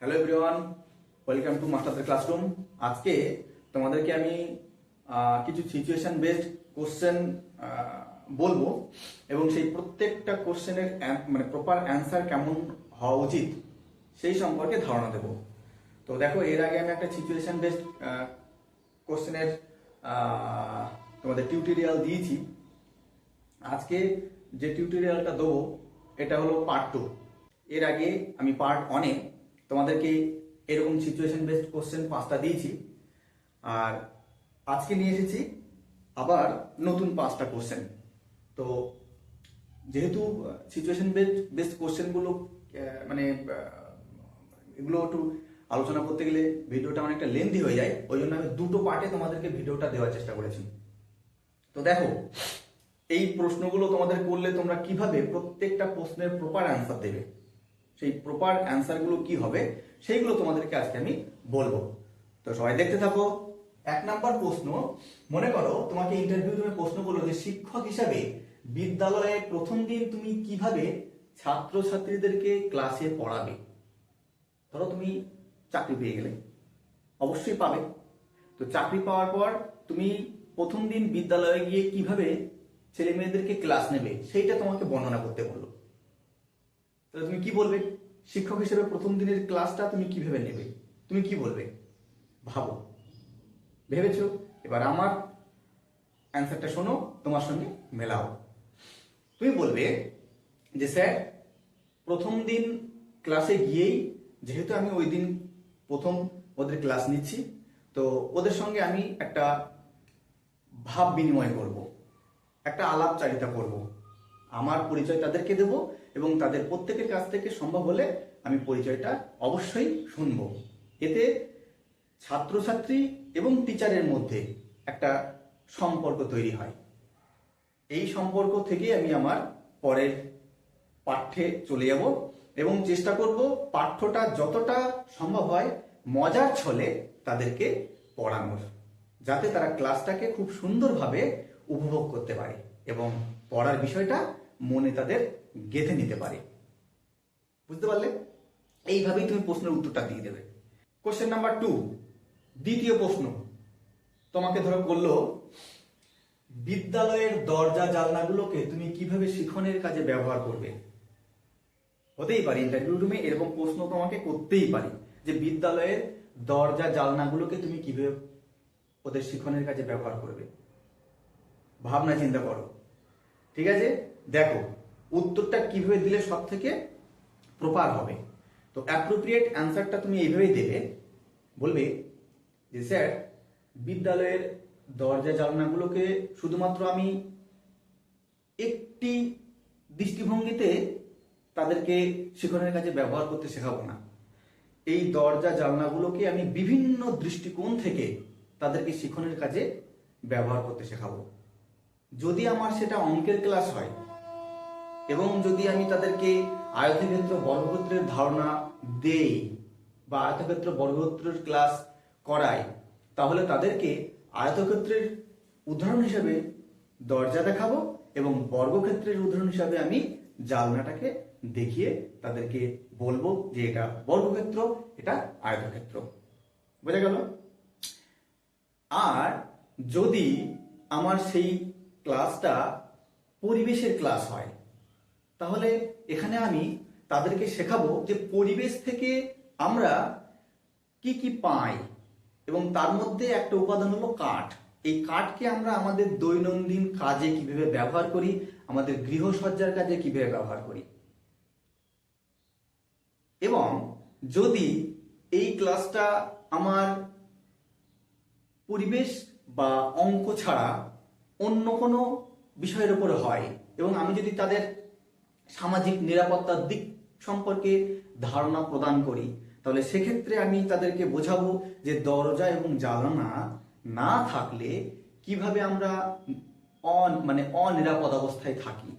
Hello everyone, welcome to মাস্টারদের classroom. আজকে তোমাদেরকে আমি কিছু সিচুয়েশন বেসড কোশ্চেন বলবো এবং সেই প্রত্যেকটা কোশ্চেনের মানে প্রপার অ্যান্সার কেমন হওয়া উচিত সেই সম্পর্কে ধারণা দেব। তো দেখো, এর আগে আমি একটা সিচুয়েশন বেসড কোশ্চেনের তোমাদের টিউটোরিয়াল দিয়েছি। আজকে যে টিউটোরিয়ালটা দেবো এটা হলো পার্ট 2। এর আগে আমি পার্ট 1-এ তোমাদেরকে এরকম সিচুয়েশন বেসড কোশ্চেন 5টা দিয়েছি, আর আজকে নিয়ে এসেছি আবার নতুন 5টা কোশ্চেন। তো যেহেতু সিচুয়েশন বেসড কোশ্চেনগুলো মানে এগুলো একটু আলোচনা করতে গেলে ভিডিওটা অনেকটা লেন্দি হয়ে যায়, ওই জন্য আমি দুটো পার্টে তোমাদেরকে ভিডিওটা দেওয়ার চেষ্টা করেছি। তো দেখো, এই প্রশ্নগুলো তোমাদের করলে তোমরা কিভাবে প্রত্যেকটা প্রশ্নের প্রপার অ্যান্সার দেবে, সেই প্রপার অ্যান্সারগুলো কি হবে সেইগুলো তোমাদেরকে আজকে আমি বলবো। তো সবাই দেখতে থাকো। 1 নাম্বার প্রশ্ন, মনে করো তোমাকে ইন্টারভিউ রুমে প্রশ্ন করলো যে শিক্ষক হিসাবে বিদ্যালয়ে প্রথম দিন তুমি কিভাবে ছাত্রছাত্রীদেরকে ক্লাসে পড়াবে। ধরো তুমি চাকরি পেয়ে গেলে, অবশ্যই পাবে। তো চাকরি পাওয়ার পর তুমি প্রথম দিন বিদ্যালয়ে গিয়ে কিভাবে ছেলে মেয়েদেরকে ক্লাস নেবে সেইটা তোমাকে বর্ণনা করতে বললো। তাহলে তুমি কি বলবে? শিক্ষক হিসেবে প্রথম দিনের ক্লাসটা তুমি কিভাবে নেবে, তুমি কি বলবে? ভাবো, ভেবেছো? এবার আমার অ্যান্সারটা শোনো, তোমার সঙ্গে মেলাও। তুমি বলবে যে স্যার, প্রথম দিন ক্লাসে গিয়েই, যেহেতু আমি ওই দিন প্রথম ওদের ক্লাস নিচ্ছি, তো ওদের সঙ্গে আমি একটা ভাব বিনিময় করব, একটা আলাপচারিতা করব, আমার পরিচয় তাদেরকে দেব এবং তাদের প্রত্যেকের কাছ থেকে সম্ভব হলে আমি পরিচয়টা অবশ্যই শুনব। এতে ছাত্রছাত্রী এবং টিচারের মধ্যে একটা সম্পর্ক তৈরি হয়। এই সম্পর্ক থেকে আমি আমার পরের পাঠ্যে চলে যাব এবং চেষ্টা করব পাঠ্যটা যতটা সম্ভব হয় মজার ছলে তাদেরকে পড়ানোর, যাতে তারা ক্লাসটাকে খুব সুন্দরভাবে উপভোগ করতে পারে এবং পড়ার বিষয়টা মনে তাদের গেঁথে নিতে পারে। বুঝতে পারলে? এইভাবেই তুমি প্রশ্নের উত্তরটা দিয়ে দেবে। কোশ্চেন নাম্বার 2, দ্বিতীয় প্রশ্ন, তোমাকে ধরো বললো বিদ্যালয়ের দরজা জানলাগুলোকে তুমি কিভাবে শিক্ষণের কাজে ব্যবহার করবে। হতেই পারে ইন্টারভিউ রুমে এরকম প্রশ্ন তোমাকে করতেই পারে যে বিদ্যালয়ের দরজা জানলাগুলোকে তুমি কিভাবে ওদের শিক্ষণের কাজে ব্যবহার করবে। ভাবনা চিন্তা করো, ঠিক আছে? দেখো উত্তরটা কিভাবে দিলে সব থেকে প্রপার হবে। তো অ্যাপ্রোপ্রিয়েট অ্যান্সারটা তুমি এইভাবেই দেবে। বলবে যে স্যার, বিদ্যালয়ের দরজা জানলাগুলোকে শুধুমাত্র আমি একটি দৃষ্টিভঙ্গিতে তাদেরকে শিক্ষণের কাজে ব্যবহার করতে শেখাবো না। এই দরজা জানলাগুলোকে আমি বিভিন্ন দৃষ্টিকোণ থেকে তাদেরকে শিক্ষণের কাজে ব্যবহার করতে শেখাবো। যদি আমার সেটা অঙ্কের ক্লাস হয় এবং যদি আমি তাদেরকে আয়তক্ষেত্র বর্গক্ষেত্রের ধারণা দেই বা আয়তক্ষেত্র বর্গক্ষেত্রের ক্লাস করাই, তাহলে তাদেরকে আয়তক্ষেত্রের উদাহরণ হিসেবে দরজা দেখাবো এবং বর্গক্ষেত্রের উদাহরণ হিসাবে আমি জানলাটাকে দেখিয়ে তাদেরকে বলবো যে এটা বর্গক্ষেত্র, এটা আয়তক্ষেত্র। বোঝা গেল? আর যদি আমার সেই ক্লাসটা পরিবেশের ক্লাস হয়, তাহলে এখানে আমি তাদেরকে শেখাবো যে পরিবেশ থেকে আমরা কি কি পাই এবং তার মধ্যে একটা উপাদান হলো কাঠ। এই কাঠকে আমরা আমাদের দৈনন্দিন কাজে কিভাবে ব্যবহার করি, আমাদের গৃহসজ্জার কাজে কিভাবে ব্যবহার করি। এবং যদি এই ক্লাসটা আমার পরিবেশ বা অঙ্ক ছাড়া অন্য কোনো বিষয়ের উপরে হয় এবং আমি যদি তাদের সামাজিক নিরাপত্তার দিক সম্পর্কে ধারণা প্রদান করি, তাহলে সেক্ষেত্রে আমি তাদেরকে বোঝাবো যে দরজা এবং জানালা না থাকলে কিভাবে আমরা অনিরাপদ অবস্থায় থাকি।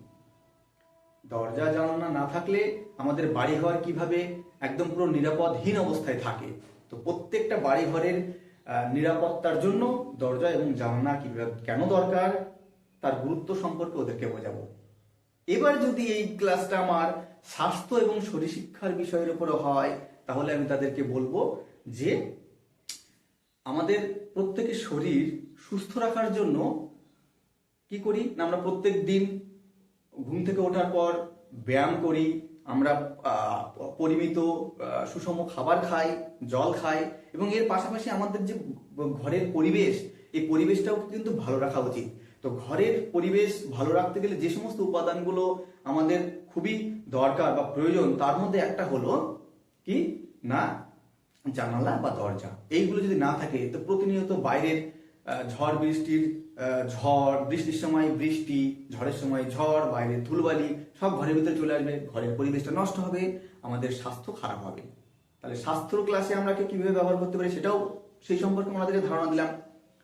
দরজা জানালা না থাকলে আমাদের বাড়িঘর কিভাবে একদম পুরো নিরাপদহীন অবস্থায় থাকে। তো প্রত্যেকটা বাড়িঘরের নিরাপত্তার জন্য দরজা এবং জানালা কিভাবে কেন দরকার তার গুরুত্ব সম্পর্কে ওদেরকে বোঝাবো। এবার যদি এই ক্লাসটা আমার স্বাস্থ্য এবং শরীর শিক্ষার বিষয়ের উপরে হয়, তাহলে আমি তাদেরকে বলবো যে আমাদের প্রত্যেকের শরীর সুস্থ রাখার জন্য কি করি না, আমরা প্রত্যেক দিন ঘুম থেকে ওঠার পর ব্যায়াম করি, আমরা পরিমিত সুষম খাবার খাই, জল খাই, এবং এর পাশাপাশি আমাদের যে ঘরের পরিবেশ, এই পরিবেশটাও কিন্তু ভালো রাখা উচিত। তো ঘরের পরিবেশ ভালো রাখতে গেলে যে সমস্ত উপাদানগুলো আমাদের খুবই দরকার বা প্রয়োজন, তার মধ্যে একটা হলো কি না জানালা বা দরজা। এইগুলো যদি না থাকে তো প্রতিনিয়ত বাইরের বৃষ্টির সময় বৃষ্টি, ঝড়ের সময় ঝড়, বাইরের ধুলবালি সব ঘরের ভিতরে চলে আসবে, ঘরের পরিবেশটা নষ্ট হবে, আমাদের স্বাস্থ্য খারাপ হবে। তাহলে স্বাস্থ্য ক্লাসে আমরা কিভাবে ব্যবহার করতে পারি সেটাও সেই সম্পর্কে আমাদেরকে ধারণা দিলাম।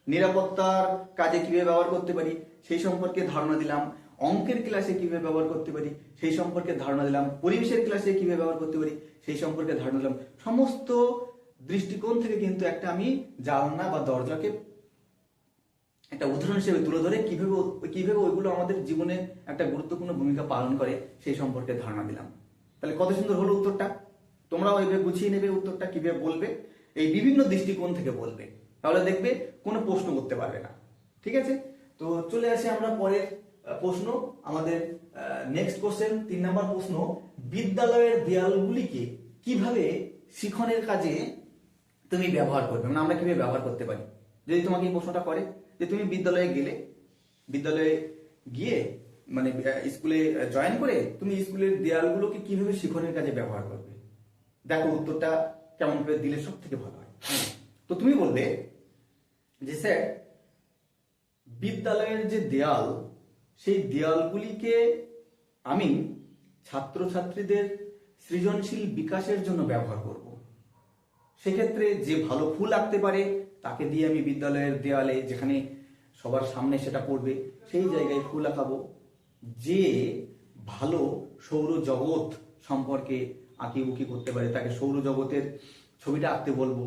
নিরাপত্তার কাজে কিভাবে ব্যবহার করতে পারি সেই সম্পর্কে ধারণা দিলাম। অঙ্কের ক্লাসে কিভাবে ব্যবহার করতে পারি সেই সম্পর্কে ধারণা দিলাম। পরিবেশের ক্লাসে কিভাবে ব্যবহার করতে পারি সেই সম্পর্কে ধারণা দিলাম। সমস্ত দৃষ্টিকোণ থেকে কিন্তু আমি জানলা বা দরজাকে একটা উদাহরণ হিসেবে তুলে ধরে কিভাবে ওইগুলো আমাদের জীবনে একটা গুরুত্বপূর্ণ ভূমিকা পালন করে সেই সম্পর্কে ধারণা দিলাম। তাহলে কত সুন্দর হলো উত্তরটা। তোমরাও এইভাবে গুছিয়ে নেবে উত্তরটা, কিভাবে বলবে এই বিভিন্ন দৃষ্টিকোণ থেকে বলবে, তাহলে দেখবে কোনো প্রশ্ন করতে পারবে না। ঠিক আছে, তো চলে আসি আমরা পরের প্রশ্ন, আমাদের নেক্সট কোশ্চেন 3 নম্বর প্রশ্ন, বিদ্যালয়ের দেয়ালগুলিকে কিভাবে শিক্ষণের কাজে তুমি ব্যবহার করবে, মানে আমরা কিভাবে ব্যবহার করতে পারি। যদি তোমাকে এই প্রশ্নটা করে যে তুমি বিদ্যালয়ে গিয়ে মানে স্কুলে জয়েন করে তুমি স্কুলের দেয়ালগুলোকে কিভাবে শিক্ষণের কাজে ব্যবহার করবে, দেখো উত্তরটা কেমন করে দিলে সব থেকে ভালো হয়। তো তুমি বলবে যে স্যার, বিদ্যালয়ের যে দেয়াল, সেই দেয়ালগুলিকে আমি ছাত্রছাত্রীদের সৃজনশীল বিকাশের জন্য ব্যবহার করব। সেক্ষেত্রে যে ভালো ফুল আঁকতে পারে তাকে দিয়ে আমি বিদ্যালয়ের দেয়ালে, যেখানে সবার সামনে সেটা পড়বে, সেই জায়গায় ফুল আঁকাবো। যে ভালো সৌরজগৎ সম্পর্কে আঁকিবুকি করতে পারে তাকে সৌরজগতের ছবিটা আঁকতে বলবো।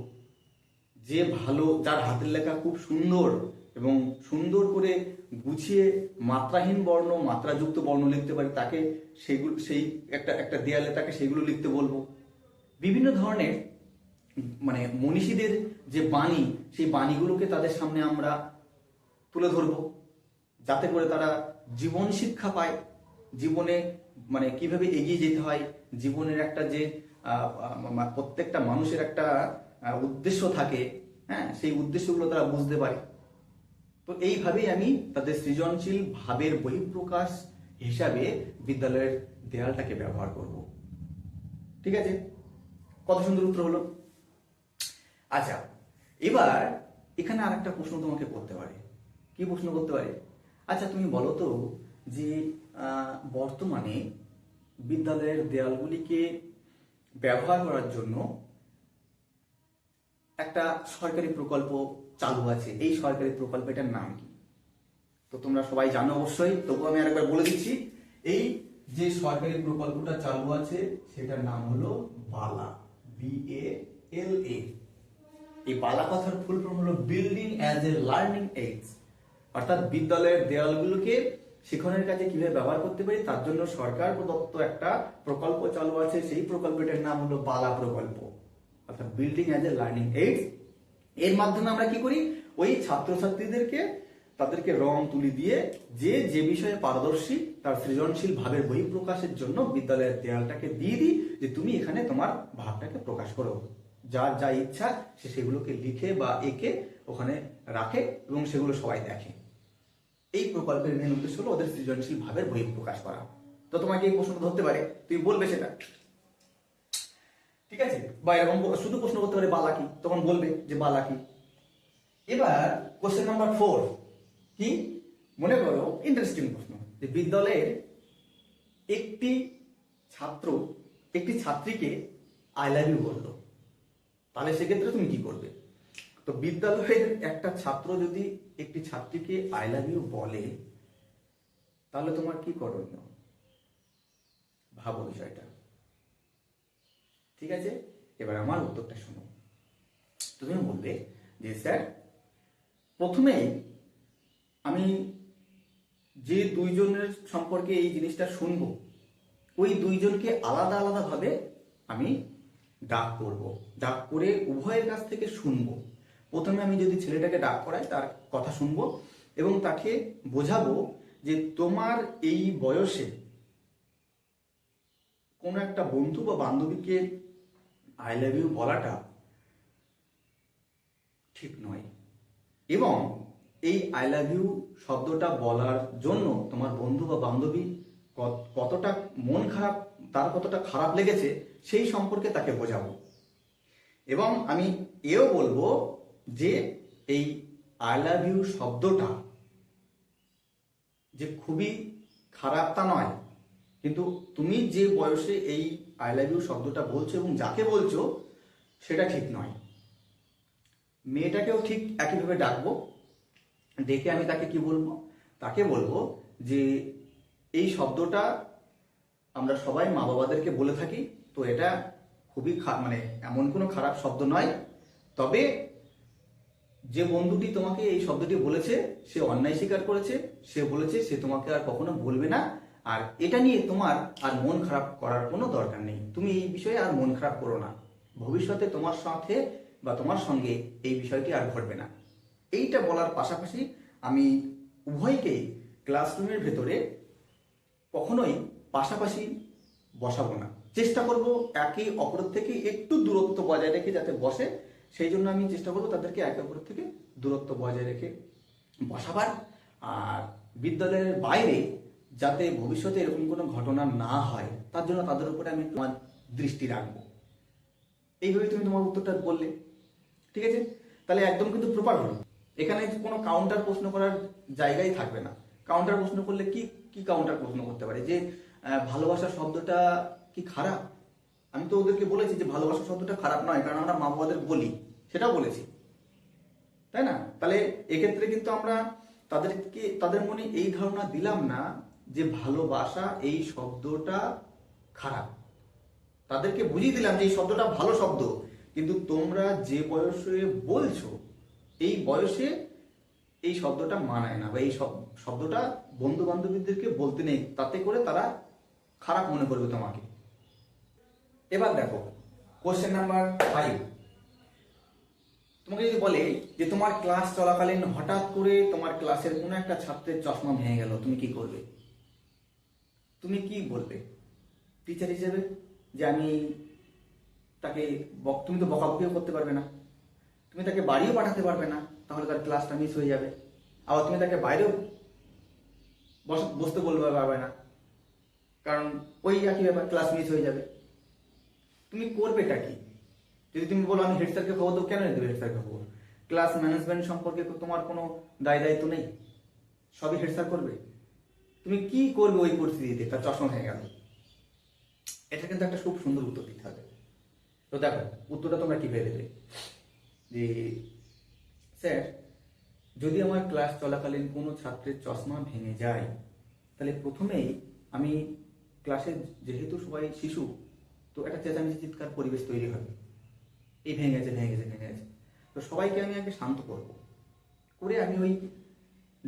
যে ভালো, যার হাতের লেখা খুব সুন্দর এবং সুন্দর করে গুছিয়ে মাত্রাহীন বর্ণ, মাত্রাযুক্ত বর্ণ লিখতে পারে, তাকে সেই একটা দেয়ালে তাকে সেগুলো লিখতে বলবো। বিভিন্ন ধরনের মানে মনীষীদের যে বাণী, সেই বাণীগুলোকে তাদের সামনে আমরা তুলে ধরবো, যাতে করে তারা জীবন শিক্ষা পায়, জীবনে মানে কিভাবে এগিয়ে যেতে হয়, জীবনের একটা যে প্রত্যেকটা মানুষের একটা উদ্দেশ্য থাকে, হ্যাঁ, সেই উদ্দেশ্যগুলো তারা বুঝতে পারে। তো এইভাবেই আমি তাদের সৃজনশীল ভাবের বহিঃপ্রকাশ হিসাবে বিদ্যালয়ের দেয়ালটাকে ব্যবহার করব। ঠিক আছে, কত সুন্দর উত্তর হলো। আচ্ছা, এবার এখানে আরেকটা প্রশ্ন তোমাকে করতে পারে। কি প্রশ্ন করতে পারে? আচ্ছা, তুমি বলো তো যে বর্তমানে বিদ্যালয়ের দেয়ালগুলিকে ব্যবহার করার জন্য একটা সরকারি প্রকল্প চালু আছে, এই সরকারি প্রকল্পটার নাম কি? তো তোমরা সবাই জানো অবশ্যই, তবুও আমি আরেকবার বলে দিচ্ছি। এই যে সরকারি প্রকল্পটা চালু আছে সেটার নাম হলো বালা, BALA। এই বালা কথার ফুল ফর্ম হলো building as a learning AIDS, অর্থাৎ বিদ্যালয়ের দেয়ালগুলোকে শিক্ষণের কাজে কিভাবে ব্যবহার করতে পারি তার জন্য সরকার প্রদত্ত একটা প্রকল্প চালু আছে। সেই প্রকল্পটার নাম হলো বালা প্রকল্প, অর্থাৎ building as a learning AIDS. এর মাধ্যমে আমরা কি করি, ওই ছাত্রছাত্রীদেরকে তাদেরকে রং তুলি দিয়ে যে বিষয়ে পারদর্শী তার সৃজনশীল ভাবের বহিঃপ্রকাশের জন্য বিদ্যালয়ের দেয়ালটাকে দিয়ে দিই, যে তুমি এখানে তোমার ভাবটাকে প্রকাশ করো। যার যা ইচ্ছা সে সেগুলোকে লিখে বা এঁকে ওখানে রাখে এবং সেগুলো সবাই দেখে। এই প্রকল্পের মেন উদ্দেশ্য হলো ওদের সৃজনশীল ভাবের বহিঃপ্রকাশ করা। তো তোমাকে এই প্রশ্ন ধরতে পারে, তুমি বলবে সেটা, ঠিক আছে, বা এরকম শুধু প্রশ্ন করতে পারে বালা কি, তখন বলবে যে বালা কি। এবার কোশ্চেন নাম্বার 4 কি, মনে করো ইন্টারেস্টিং প্রশ্ন, যে বিদ্যালয়ের একটি ছাত্রীকে আই লাভ ইউ বললো, তাহলে সেক্ষেত্রে তুমি কি করবে? তো বিদ্যালয়ের একটা ছাত্র যদি একটি ছাত্রীকে আই লাভ ইউ বলে তাহলে তোমার কি করণীয়, ভাবো বিষয়টা। ঠিক আছে, এবার আমার উত্তরটা শোনো। তুমি বলবে যে স্যার, প্রথমেই আমি যে দুইজনের সম্পর্কে এই জিনিসটা শুনবো, ওই দুইজনকে আলাদা আলাদা ভাবে আমি ডাক করব, ডাক করে উভয়ের কাছ থেকে শুনবো। প্রথমে আমি যদি ছেলেটাকে ডাক করাই তার কথা শুনবো এবং তাকে বোঝাবো যে তোমার এই বয়সে কোনো একটা বন্ধু বা বান্ধবীকে আই লাভ ইউ বলাটা ঠিক নয়, এবং এই আই লাভ ইউ শব্দটা বলার জন্য তোমার বন্ধু বা বান্ধবী কতটা মন খারাপ, তার কতটা খারাপ লেগেছে সেই সম্পর্কে তাকে বোঝাবো। এবং আমি এও বলবো যে এই আই লাভ ইউ শব্দটা যে খুবই খারাপ তা নয়, কিন্তু তুমি যে বয়সে এই আই লাভ ইউ শব্দটা বলছো এবং যাকে বলছো সেটা ঠিক নয়। মেয়েটাকেও ঠিক একইভাবে ডাকবো, ডেকে আমি তাকে কি বলবো, তাকে বলবো যে এই শব্দটা আমরা সবাই মা বাবাদেরকে বলে থাকি, তো এটা খুবই মানে এমন কোনো খারাপ শব্দ নয়, তবে যে বন্ধুটি তোমাকে এই শব্দটি বলেছে সে অন্যায় স্বীকার করেছে, সে বলেছে সে তোমাকে আর কখনো বলবে না, আর এটা নিয়ে তোমার আর মন খারাপ করার কোনো দরকার নেই, তুমি এই বিষয়ে আর মন খারাপ করো না, ভবিষ্যতে তোমার সাথে বা তোমার সঙ্গে এই বিষয়টি আর ঘটবে না। এইটা বলার পাশাপাশি আমি উভয়কেই ক্লাসরুমের ভেতরে কখনোই পাশাপাশি বসাবো না, চেষ্টা করব একে অপরের থেকে একটু দূরত্ব বজায় রেখে যাতে বসে, সেই জন্য আমি চেষ্টা করবো তাদেরকে একে অপরের থেকে দূরত্ব বজায় রেখে বসাবার। আর বিদ্যালয়ের বাইরে যাতে ভবিষ্যতে এরকম কোনো ঘটনা না হয় তার জন্য তাদের উপরে আমি তোমার দৃষ্টি রাখবো। এইভাবে তুমি তোমার উত্তরটা বললে, ঠিক আছে? তাহলে একদম কিন্তু প্রপার হলো। এখানে কোনো কাউন্টার প্রশ্ন করার জায়গাই থাকবে না। কাউন্টার প্রশ্ন করলে কি কি কাউন্টার প্রশ্ন করতে পারে যে ভালোবাসা শব্দটা কি খারাপ? আমি তো ওদেরকে বলেছি যে ভালোবাসা শব্দটা খারাপ নয়, কারণ আমরা মা বাবাদের বলি, সেটাও বলেছি, তাই না? তাহলে এক্ষেত্রে কিন্তু আমরা তাদের মনে এই ধারণা দিলাম না যে ভালোবাসা এই শব্দটা খারাপ, তাদেরকে বুঝিয়ে দিলাম যে এই শব্দটা ভালো শব্দ, কিন্তু তোমরা যে বয়সে বলছো এই বয়সে এই শব্দটা মানায় না, বা এই শব্দটা বন্ধু বান্ধবীদেরকে বলতে নেই, তাতে করে তারা খারাপ মনে করবে তোমাকে। এবার দেখো কোশ্চেন নাম্বার 5, তোমাকে যদি বলে যে তোমার ক্লাস চলাকালীন হঠাৎ করে তোমার ক্লাসের কোনো একটা ছাত্রের চশমা ভেঙে গেল, তুমি কি করবে? তুমি কি বলবে টিচার হিসেবে? যে আমি তাকে তুমি তো বকাবকিও করতে পারবে না, তুমি তাকে বাড়িও পাঠাতে পারবে না, তাহলে তার ক্লাসটা মিস হয়ে যাবে। আবার তুমি তাকে বাইরেও বসতে বলতে পারবে না, কারণ ওই একই ব্যাপার, ক্লাস মিস হয়ে যাবে। তুমি করবেটা কি? যদি তুমি বলো আমি হেড স্যারকে খবর দেবো, কেন দেবে হেড স্যারকে খবর? ক্লাস ম্যানেজমেন্ট সম্পর্কে তোমার কোনো দায়িত্ব নেই, সবই হেড স্যার করবে। তুমি কি করবে ওই পরিস্থিতিতে? তার চশমা হয়ে গেল, এটা কিন্তু একটা খুব সুন্দর উত্তর দিতে হবে। তো দেখো উত্তরটা তোমরা কি ভেবে দেবে যে স্যার যদি আমার ক্লাস চলাকালীন কোনো ছাত্রের চশমা ভেঙে যায়, তাহলে প্রথমেই আমি ক্লাসে, যেহেতু সবাই শিশু, তো একটা চেঁচামেচি চিৎকার পরিবেশ তৈরি হবে, এই ভেঙে গেছে ভেঙে গেছে ভেঙে গেছে, তো সবাইকে আমি আগে শান্ত করব, করে আমি ওই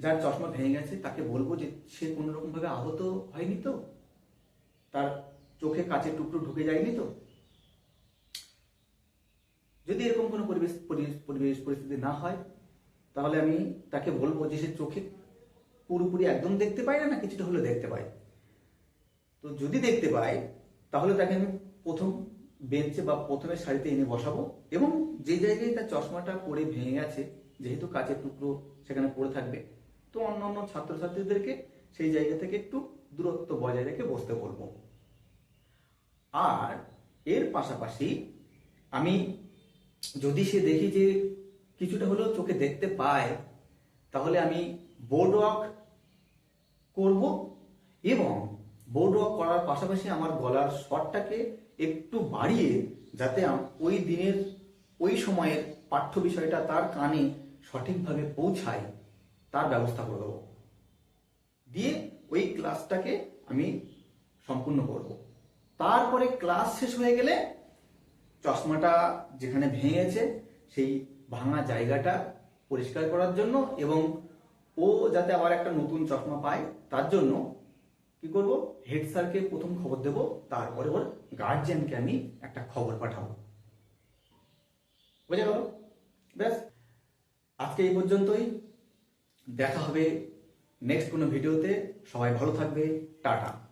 যার চশমা ভেঙে গেছে তাকে বলবো যে সে কোনো রকম ভাবে আহত হয়নি তো, তার চোখে কাচের টুকরো ঢুকে যায়নি তো। যদি এরকম কোনো পরিস্থিতি না হয়, তাহলে আমি তাকে বলবো যে সে চোখে পুরোপুরি একদম দেখতে পায় না, কিছুটা হলে দেখতে পায়, তো যদি দেখতে পায় তাহলে তাকে আমি প্রথম বেঞ্চে বা প্রথমে সারিতে এনে বসাবো, এবং যে জায়গায় তার চশমাটা পড়ে ভেঙে গেছে, যেহেতু কাচের টুকরো সেখানে পড়ে থাকবে, তো অন্যান্য ছাত্রছাত্রীদেরকে সেই জায়গা থেকে একটু দূরত্ব বজায় রেখে বসতে বলবো। আর এর পাশাপাশি আমি যদি সে দেখি যে কিছুটা হলেও চোখে দেখতে পায়, তাহলে আমি বোর্ড ওয়াক করব, এবং বোর্ড ওয়াক করার পাশাপাশি আমার গলার স্বরটাকে একটু বাড়িয়ে যাতে ওই দিনের ওই সময়ের পাঠ্য বিষয়টা তার কানে সঠিকভাবে পৌঁছায় তার ব্যবস্থা করে দেবো, দিয়ে ওই ক্লাসটাকে আমি সম্পূর্ণ করব। তারপরে ক্লাস শেষ হয়ে গেলে চশমাটা যেখানে ভেঙেছে সেই ভাঙা জায়গাটা পরিষ্কার করার জন্য, এবং ও যাতে আবার একটা নতুন চশমা পায় তার জন্য কি করব, হেড স্যারকে প্রথম খবর দেব, তারপরে ওর গার্জিয়ানকে আমি একটা খবর পাঠাবো। বুঝে গেল? ব্যাস, আজকে এই পর্যন্তই। দেখা হবে নেক্সট কোনো ভিডিওতে। সবাই ভালো থাকবে। টাটা।